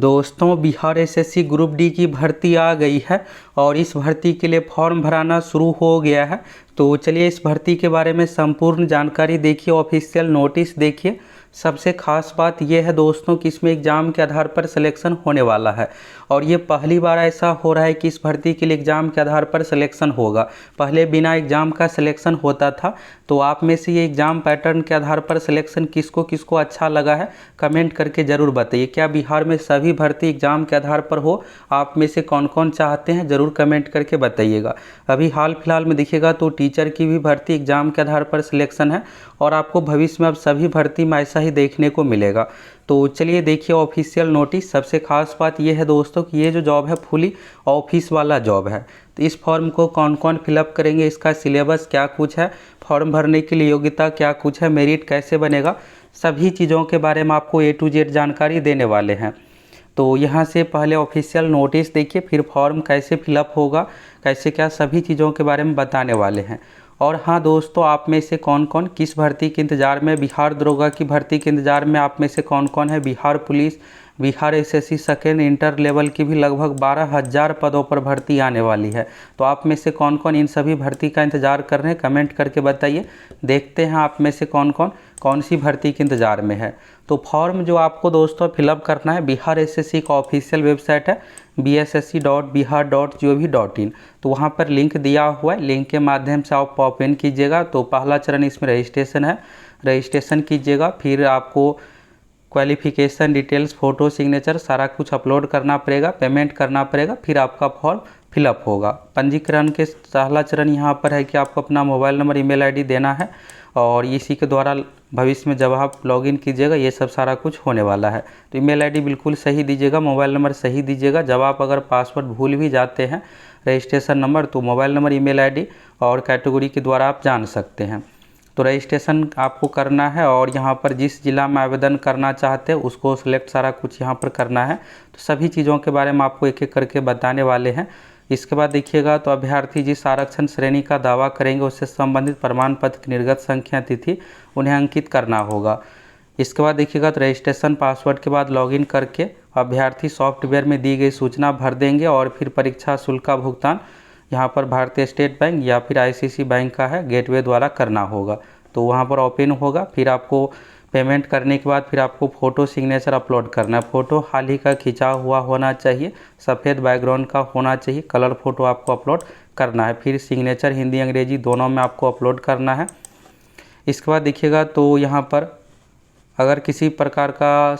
दोस्तों, Bihar SSC group D की भर्ती आ गई है और इस भर्ती के लिए फॉर्म भराना शुरू हो गया है। तो चलिए इस भर्ती के बारे में संपूर्ण जानकारी देखिए, ऑफिशियल नोटिस देखिए। सबसे खास बात यह है दोस्तों कि इसमें एग्ज़ाम के आधार पर सिलेक्शन होने वाला है और ये पहली बार ऐसा हो रहा है कि इस भर्ती के लिए एग्ज़ाम के आधार पर सिलेक्शन होगा। पहले बिना एग्ज़ाम का सिलेक्शन होता था। तो आप में से ये एग्ज़ाम पैटर्न के आधार पर सिलेक्शन किसको किसको अच्छा लगा है, कमेंट करके ज़रूर बताइए। क्या बिहार में सभी भर्ती एग्ज़ाम के आधार पर हो? आप में से कौन कौन चाहते हैं, ज़रूर कमेंट करके बताइएगा। अभी हाल फिलहाल में देखिएगा तो टीचर की भी भर्ती एग्ज़ाम के आधार पर सिलेक्शन है और आपको भविष्य में अब सभी भर्ती में ऐसा ही देखने को मिलेगा। तो चलिए देखिए ऑफिशियल नोटिस। सबसे खास बात यह है दोस्तों कि ये जो जॉब है फुली ऑफिस वाला जॉब है। तो इस फॉर्म को कौन कौन फिलअप करेंगे, इसका सिलेबस क्या कुछ है, फॉर्म भरने के लिए योग्यता क्या कुछ है, मेरिट कैसे बनेगा, सभी चीज़ों के बारे में आपको A to Z जानकारी देने वाले हैं। तो यहाँ से पहले ऑफिशियल नोटिस देखिए, फिर फॉर्म कैसे फिलअप होगा, कैसे क्या, सभी चीज़ों के बारे में बताने वाले हैं। और हाँ दोस्तों, आप में से कौन कौन किस भर्ती के इंतज़ार में, बिहार दरोगा की भर्ती के इंतज़ार में आप में से कौन कौन है, Bihar police, Bihar SSC second inter level की भी लगभग 12,000 पदों पर भर्ती आने वाली है। तो आप में से कौन कौन इन सभी भर्ती का इंतज़ार कर रहे हैं, कमेंट करके बताइए। देखते हैं आप में से कौन कौन सी भर्ती के इंतज़ार में है। तो फॉर्म जो आपको दोस्तों फिलअप करना है, बिहार एसएससी का ऑफिशियल वेबसाइट है bssc.bihar.gov.in। तो वहाँ पर लिंक दिया हुआ है, लिंक के माध्यम से आप ओपन कीजिएगा। तो पहला चरण इसमें रजिस्ट्रेशन है, रजिस्ट्रेशन कीजिएगा। फिर आपको क्वालिफिकेशन डिटेल्स, फ़ोटो, सिग्नेचर सारा कुछ अपलोड करना पड़ेगा, पेमेंट करना पड़ेगा, फिर आपका फॉर्म फिलअप होगा। पंजीकरण के पहला चरण यहाँ पर है कि आपको अपना मोबाइल नंबर, ईमेल आईडी देना है और इसी के द्वारा भविष्य में जब आप लॉगिन कीजिएगा ये सब सारा कुछ होने वाला है। तो ईमेल आईडी बिल्कुल सही दीजिएगा, मोबाइल नंबर सही दीजिएगा। जब आप अगर पासवर्ड भूल भी जाते हैं, रजिस्ट्रेशन नंबर, तो मोबाइल नंबर, ईमेल आईडी और कैटेगरी के द्वारा आप जान सकते हैं। तो रजिस्ट्रेशन आपको करना है और यहाँ पर जिस जिला में आवेदन करना चाहते हैं उसको सिलेक्ट सारा कुछ यहाँ पर करना है। तो सभी चीज़ों के बारे में आपको एक एक करके बताने वाले हैं। इसके बाद देखिएगा तो अभ्यर्थी जिस आरक्षण श्रेणी का दावा करेंगे उससे संबंधित प्रमाण पत्र की निर्गत संख्या, तिथि उन्हें अंकित करना होगा। इसके बाद देखिएगा तो रजिस्ट्रेशन पासवर्ड के बाद लॉगिन करके अभ्यर्थी सॉफ्टवेयर में दी गई सूचना भर देंगे और फिर परीक्षा शुल्क का भुगतान यहाँ पर भारतीय स्टेट बैंक या फिर आईसीआईसीआई बैंक का है गेटवे द्वारा करना होगा। तो वहाँ पर ओपन होगा। फिर आपको पेमेंट करने के बाद फिर आपको फ़ोटो, सिग्नेचर अपलोड करना है। फ़ोटो हाल ही का खिंचा हुआ होना चाहिए, सफ़ेद बैकग्राउंड का होना चाहिए, कलर फ़ोटो आपको अपलोड करना है। फिर सिग्नेचर हिंदी अंग्रेजी दोनों में आपको अपलोड करना है। इसके बाद देखिएगा तो यहाँ पर अगर किसी प्रकार का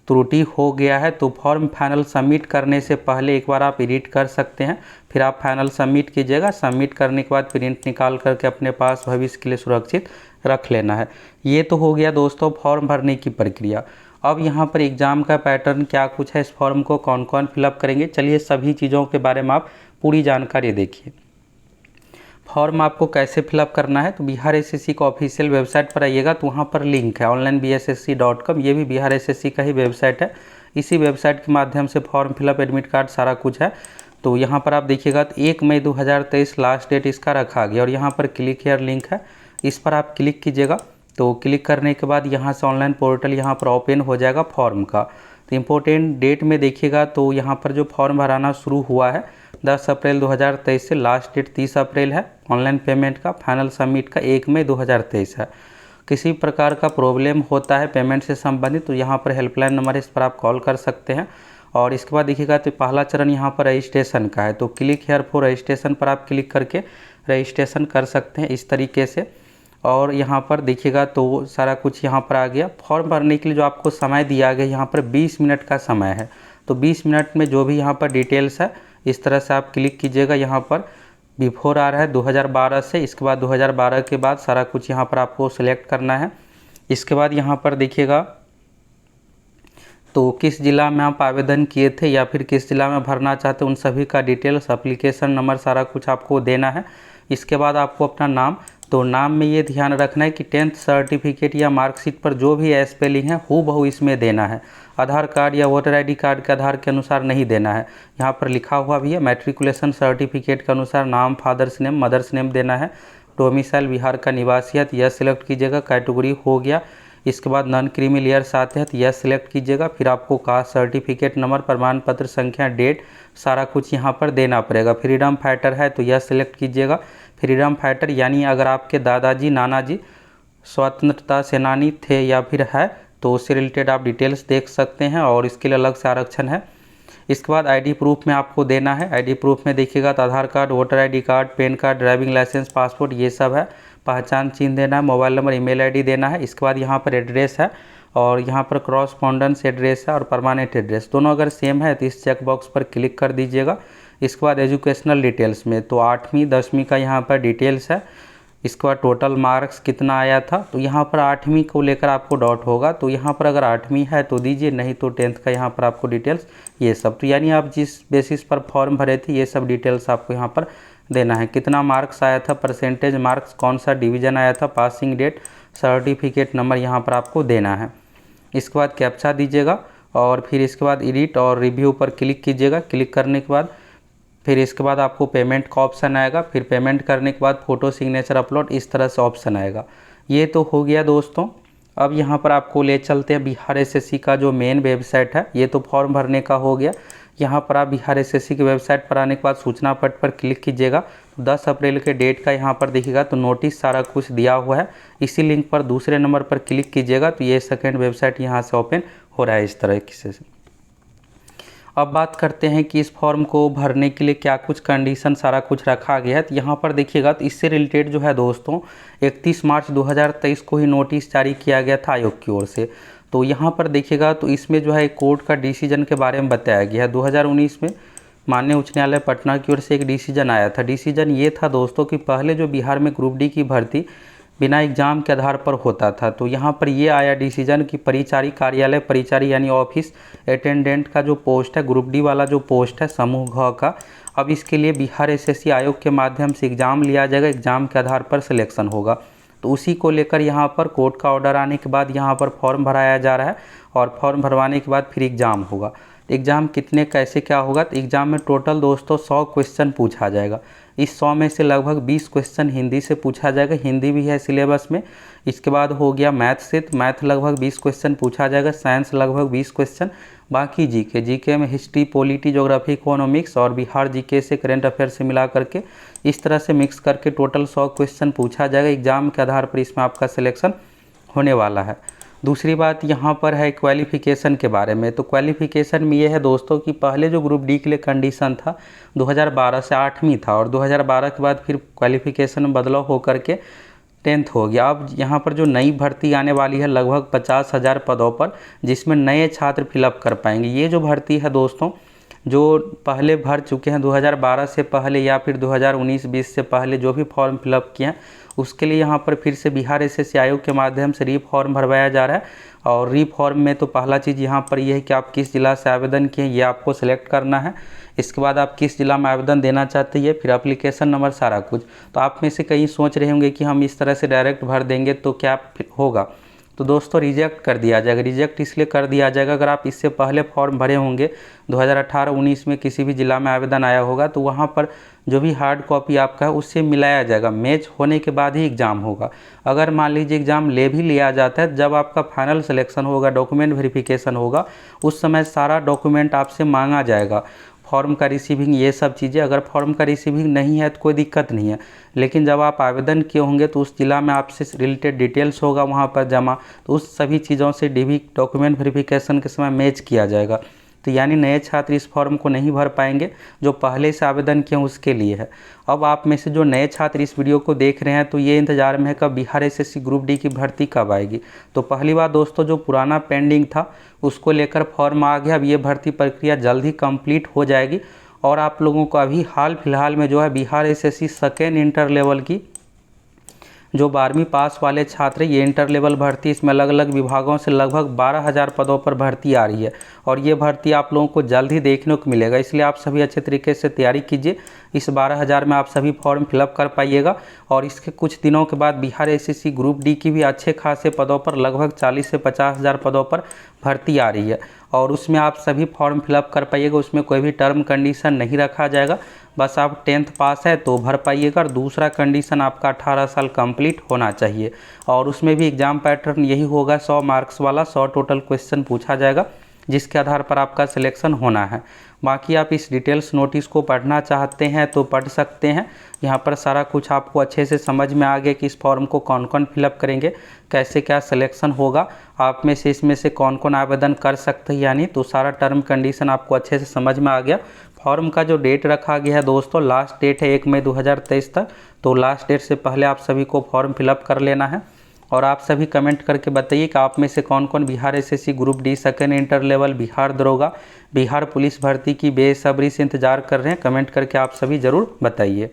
त्रुटि हो गया है तो फॉर्म फाइनल सबमिट करने से पहले एक बार आप एडिट कर सकते हैं। फिर आप फाइनल सबमिट कीजिएगा। सबमिट करने के बाद प्रिंट निकाल करके अपने पास भविष्य के लिए सुरक्षित रख लेना है। ये तो हो गया दोस्तों फॉर्म भरने की प्रक्रिया। अब यहाँ पर एग्ज़ाम का पैटर्न क्या कुछ है, इस फॉर्म को कौन कौन फिलअप करेंगे, चलिए सभी चीज़ों के बारे में आप पूरी जानकारी देखिए। फॉर्म आपको कैसे फिलअप करना है, तो बिहार एसएससी का ऑफिशियल वेबसाइट पर आइएगा तो वहाँ पर लिंक है onlinebssc.com। ये भी बिहार एसएससी का ही वेबसाइट है। इसी वेबसाइट के माध्यम से फॉर्म फिलअप, एडमिट कार्ड सारा कुछ है। तो यहाँ पर आप देखिएगा तो 1 मई 2023 लास्ट डेट इसका रखा गया और यहाँ पर क्लिक हेयर लिंक है, इस पर आप क्लिक कीजिएगा। तो क्लिक करने के बाद यहाँ से ऑनलाइन पोर्टल यहाँ पर ओपन हो जाएगा फॉर्म का। तो इम्पोर्टेंट डेट में देखिएगा तो यहाँ पर जो फॉर्म भराना शुरू हुआ है 10 अप्रैल 2023 से, लास्ट डेट 30 अप्रैल है। ऑनलाइन पेमेंट का फाइनल सबमिट का 1 मई 2023 है। किसी प्रकार का प्रॉब्लम होता है पेमेंट से संबंधित तो यहाँ पर हेल्पलाइन नंबर है, इस पर आप कॉल कर सकते हैं। और इसके बाद देखिएगा तो पहला चरण यहाँ पर रजिस्ट्रेशन का है। तो क्लिक हेयर फॉर रजिस्ट्रेशन पर आप क्लिक करके रजिस्ट्रेशन कर सकते हैं इस तरीके से। और यहाँ पर देखिएगा तो सारा कुछ यहाँ पर आ गया। फॉर्म भरने के लिए जो आपको समय दिया गया यहाँ पर 20 मिनट का समय है। तो 20 मिनट में जो भी यहाँ पर डिटेल्स है इस तरह से आप क्लिक कीजिएगा। यहाँ पर बिफोर आ रहा है 2012 से, इसके बाद 2012 के बाद सारा कुछ यहाँ पर आपको सिलेक्ट करना है। इसके बाद यहाँ पर देखिएगा तो किस ज़िला में आप आवेदन किए थे या फिर किस ज़िला में भरना चाहते हैं उन सभी का डिटेल्स, एप्लीकेशन नंबर सारा कुछ आपको देना है। इसके बाद आपको अपना नाम, तो नाम में ये ध्यान रखना है कि 10th सर्टिफिकेट या मार्कशीट पर जो भी स्पेलिंग है हूबहू इसमें देना है। आधार कार्ड या वोटर आईडी कार्ड के आधार के अनुसार नहीं देना है। यहाँ पर लिखा हुआ भी है मैट्रिकुलेशन सर्टिफिकेट के अनुसार नाम, फादर्स नेम, मदर्स नेम देना है। डोमिसाइल बिहार का निवासियत यह सिलेक्ट कीजिएगा। कैटेगरी हो गया। इसके बाद नॉन क्रीमी लेयर्स आते हैं तो यह सिलेक्ट कीजिएगा। फिर आपको कास्ट सर्टिफिकेट नंबर, प्रमाण पत्र संख्या, डेट सारा कुछ यहाँ पर देना पड़ेगा। फ्रीडम फाइटर है तो यह सिलेक्ट कीजिएगा। फ्रीडम फाइटर यानी अगर आपके दादाजी नाना जी स्वतंत्रता सेनानी थे या फिर है तो उससे रिलेटेड आप डिटेल्स देख सकते हैं और इसके लिए अलग से आरक्षण है। इसके बाद आईडी प्रूफ में आपको देना है। आईडी प्रूफ में देखिएगा तो Aadhaar card, voter ID card, PAN card, driving licence, passport ये सब है। पहचान चिन्ह देना है, मोबाइल नंबर, ईमेल आईडी देना है। इसके बाद यहाँ पर एड्रेस है और यहाँ पर क्रॉसपॉन्डेंस एड्रेस है और परमानेंट एड्रेस दोनों अगर सेम है तो इस चेक बॉक्स पर क्लिक कर दीजिएगा। इसके बाद एजुकेशनल डिटेल्स में तो 8वीं 10वीं का यहाँ पर डिटेल्स है। इसके बाद टोटल मार्क्स कितना आया था तो यहाँ पर 8वीं को लेकर आपको डाउट होगा तो यहाँ पर अगर 8वीं है तो दीजिए, नहीं तो 10th का यहाँ पर आपको डिटेल्स ये सब। तो यानी आप जिस बेसिस पर फॉर्म भरे थे ये सब डिटेल्स आपको यहाँ पर देना है। कितना मार्क्स आया था, परसेंटेज मार्क्स, कौन सा डिवीज़न आया था, पासिंग डेट, सर्टिफिकेट नंबर यहाँ पर आपको देना है। इसके बाद कैप्चा दीजिएगा और फिर इसके बाद एडिट और रिव्यू पर क्लिक कीजिएगा। क्लिक करने के बाद फिर इसके बाद आपको पेमेंट का ऑप्शन आएगा। फिर पेमेंट करने के बाद फ़ोटो सिग्नेचर अपलोड इस तरह से ऑप्शन आएगा। ये तो हो गया दोस्तों। अब यहाँ पर आपको ले चलते हैं बिहार एसएससी का जो मेन वेबसाइट है। ये तो फॉर्म भरने का हो गया। यहाँ पर आप बिहार एसएससी की वेबसाइट पर आने के बाद सूचना पट पर क्लिक कीजिएगा। 10 अप्रैल के डेट का यहाँ पर देखिएगा तो नोटिस सारा कुछ दिया हुआ है। इसी लिंक पर दूसरे नंबर पर क्लिक कीजिएगा तो ये सेकेंड वेबसाइट यहाँ से ओपन हो रहा है इस तरह से। अब बात करते हैं कि इस फॉर्म को भरने के लिए क्या कुछ कंडीशन सारा कुछ रखा गया है। तो यहाँ पर देखिएगा तो इससे रिलेटेड जो है दोस्तों 31 मार्च 2023 को ही नोटिस जारी किया गया था आयोग की ओर से। तो यहाँ पर देखिएगा तो इसमें जो है कोर्ट का डिसीजन के बारे में बताया गया है। 2019 में माननीय उच्च न्यायालय पटना की ओर से एक डिसीजन आया था। डिसीजन ये था दोस्तों कि पहले जो बिहार में ग्रुप डी की भर्ती बिना एग्ज़ाम के आधार पर होता था, तो यहाँ पर ये आया डिसीजन कि परिचारी कार्यालय परिचारी यानी ऑफिस अटेंडेंट का जो पोस्ट है, ग्रुप डी वाला जो पोस्ट है समूह घ का, अब इसके लिए बिहार एसएससी आयोग के माध्यम से एग्ज़ाम लिया जाएगा। एग्ज़ाम के आधार पर सिलेक्शन होगा। तो उसी को लेकर यहाँ पर कोर्ट का ऑर्डर आने के बाद यहाँ पर फॉर्म भराया जा रहा है और फॉर्म भरवाने के बाद फिर एग्ज़ाम होगा। एग्ज़ाम कितने कैसे क्या होगा तो एग्ज़ाम में टोटल दोस्तों 100 क्वेश्चन पूछा जाएगा। इस 100 में से लगभग 20 क्वेश्चन हिंदी से पूछा जाएगा। हिंदी भी है सिलेबस में। इसके बाद हो गया मैथ से, तो मैथ लगभग 20 क्वेश्चन पूछा जाएगा। साइंस लगभग 20 क्वेश्चन। बाकी जीके में हिस्ट्री, पॉलिटी, ज्योग्राफी, इकोनॉमिक्स और बिहार जीके से करंट अफेयर से मिला करके इस तरह से मिक्स करके टोटल 100 क्वेश्चन पूछा जाएगा। एग्ज़ाम के आधार पर इसमें आपका सिलेक्शन होने वाला है। दूसरी बात यहाँ पर है क्वालिफ़िकेशन के बारे में। तो क्वालिफ़िकेशन में ये है दोस्तों कि पहले जो ग्रुप डी के लिए कंडीशन था 2012 से 8वीं था और 2012 के बाद फिर क्वालिफ़िकेशन में बदलाव होकर के 10th हो गया। अब यहाँ पर जो नई भर्ती आने वाली है लगभग 50,000 पदों पर, जिसमें नए छात्र फिलअप कर पाएंगे। ये जो भर्ती है दोस्तों जो पहले भर चुके हैं 2012 से पहले या फिर 2019-20 से पहले जो भी फॉर्म फिलअप किए हैं उसके लिए यहाँ पर फिर से बिहार एसएससी आयोग के माध्यम से री फॉर्म भरवाया जा रहा है। और री फॉर्म में तो पहला चीज़ यहाँ पर यह है कि आप किस जिला से आवेदन किए ये आपको सेलेक्ट करना है। इसके बाद आप किस जिला में आवेदन देना चाहते हैं, फिर एप्लीकेशन नंबर सारा कुछ। तो आप में से कई सोच रहे होंगे कि हम इस तरह से डायरेक्ट भर देंगे तो क्या होगा, तो दोस्तों रिजेक्ट कर दिया जाएगा। रिजेक्ट इसलिए कर दिया जाएगा अगर आप इससे पहले फॉर्म भरे होंगे 2018-19 में किसी भी ज़िला में आवेदन आया होगा तो वहाँ पर जो भी हार्ड कॉपी आपका है उससे मिलाया जाएगा। मैच होने के बाद ही एग्ज़ाम होगा। अगर मान लीजिए एग्ज़ाम ले भी लिया जाता है, जब आपका फाइनल सिलेक्शन होगा, डॉक्यूमेंट वेरिफिकेशन होगा, उस समय सारा डॉक्यूमेंट आपसे मांगा जाएगा। फॉर्म का रिसीविंग ये सब चीज़ें। अगर फॉर्म का रिसीविंग नहीं है तो कोई दिक्कत नहीं है, लेकिन जब आप आवेदन किए होंगे तो उस जिला में आपसे रिलेटेड डिटेल्स होगा वहाँ पर जमा, तो उस सभी चीज़ों से डीबी डॉक्यूमेंट वेरिफिकेशन के समय मैच किया जाएगा। तो यानी नए छात्र इस फॉर्म को नहीं भर पाएंगे, जो पहले से आवेदन किए उसके लिए है। अब आप में से जो नए छात्र इस वीडियो को देख रहे हैं तो ये इंतज़ार में है कब बिहार एसएससी ग्रुप डी की भर्ती कब आएगी। तो पहली बात दोस्तों जो पुराना पेंडिंग था उसको लेकर फॉर्म आ गया। अब ये भर्ती प्रक्रिया जल्द ही कंप्लीट हो जाएगी और आप लोगों को अभी हाल फिलहाल में जो है Bihar SSC second inter level की जो 12वीं पास वाले छात्र ये इंटर लेवल भर्ती, इसमें अलग अलग विभागों से लगभग 12,000 पदों पर भर्ती आ रही है और ये भर्ती आप लोगों को जल्द ही देखने को मिलेगा। इसलिए आप सभी अच्छे तरीके से तैयारी कीजिए। इस 12,000 में आप सभी फॉर्म फिलअप कर पाइएगा और इसके कुछ दिनों के बाद बिहार एसएससी ग्रुप डी की भी अच्छे खासे पदों पर लगभग 40 से 50,000 पदों पर भर्ती आ रही है। और उसमें आप सभी फॉर्म फिलअप कर पाइएगा, उसमें कोई भी टर्म कंडीशन नहीं रखा जाएगा। बस आप 10th पास है तो भर पाइएगा। और दूसरा कंडीशन आपका 18 साल कंप्लीट होना चाहिए। और उसमें भी एग्ज़ाम पैटर्न यही होगा, 100 मार्क्स वाला 100 टोटल क्वेश्चन पूछा जाएगा, जिसके आधार पर आपका सिलेक्शन होना है। बाकी आप इस डिटेल्स नोटिस को पढ़ना चाहते हैं तो पढ़ सकते हैं। यहाँ पर सारा कुछ आपको अच्छे से समझ में आ गया कि इस फॉर्म को कौन कौन फिलअप करेंगे, कैसे क्या सिलेक्शन होगा, आप में से इसमें से कौन कौन आवेदन कर सकते हैं या नहीं। तो सारा टर्म कंडीशन आपको अच्छे से समझ में आ गया। फॉर्म का जो डेट रखा गया है दोस्तों, लास्ट डेट है 1 मई 2023 तक। तो लास्ट डेट से पहले आप सभी को फॉर्म फिलअप कर लेना है। और आप सभी कमेंट करके बताइए कि आप में से कौन कौन Bihar SSC group D second inter level, Bihar दरोगा, बिहार पुलिस भर्ती की बेसब्री से इंतजार कर रहे हैं। कमेंट करके आप सभी ज़रूर बताइए।